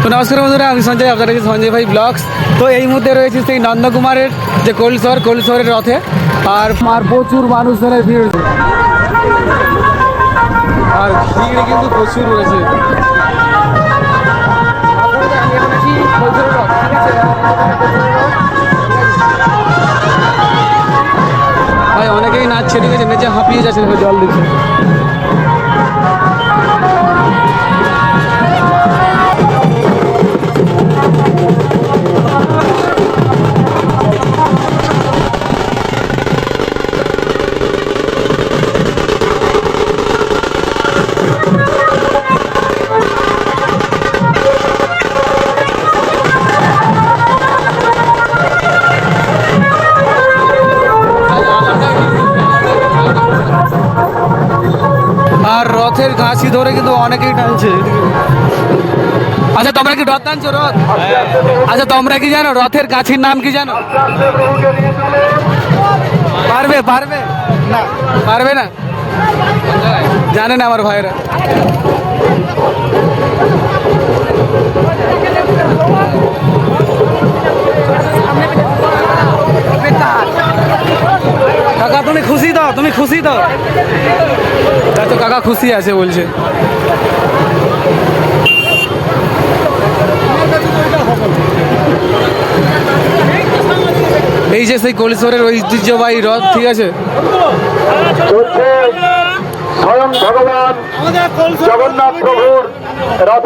তো নমস্কার বন্ধুরা, আমি সঞ্জয়, আপনারা দেখছেন সঞ্জয় ভাই ব্লগস। তো এই মুহূর্তে রয়েছে সেই নন্দকুমারের যে কৈলাসহরের রথে, আর প্রচুর মানুষজনের ভিড়, আর ভিড় কিন্তু প্রচুর রয়েছে। ভাই অনেকেই নাচছে, ঠিক আছে, নেচে হাঁপিয়ে যাচ্ছে, জল দিচ্ছে। আর রথের ঘাসি ধরে কিন্তু অনেকেই টানছে। আচ্ছা, তোমরা কি রথ টানছো? রথ, আচ্ছা, তোমরা কি জানো রথের গাছির নাম কি জানো? পারবে পারবে না, পারবে না, জানে না আমার ভাইরা। কাকা তুমি খুশি তো? তুমি খুশি তো? তো কাকা খুশি আছে বলছে। এই যে সেই কৈলাসহরের ঐতিহ্যবাহী রথ, ঠিক আছে। স্বয়ং ভগবান জগন্নাথ প্রভুর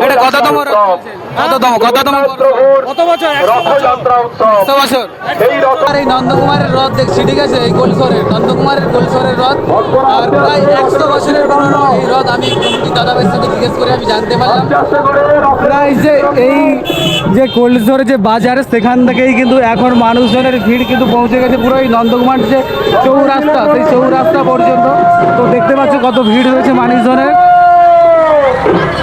এটা কততম রথ? কত বছর? রথযাত্রা উৎসব। 100 বছর। এই নন্দকুমারের রথ দেখছি, ঠিক আছে, এই কৈলাসহরের রথ, আর প্রায় 100 বছরের পুরনো এই রথ। আমি কমিটি দাদাদের সাথে জিজ্ঞেস করে আমি জানতে পারলাম প্রায় যে এই যে কৈলাসহরের যে বাজার, সেখান থেকেই কিন্তু এখন মানুষজনের ভিড় কিন্তু পৌঁছে গেছে পুরো এই নন্দকুমার যে চৌরাস্তা, সেই চৌরাস্তা পর্যন্ত। তো দেখতে পাচ্ছ কত ভিড় রয়েছে মানুষজনের।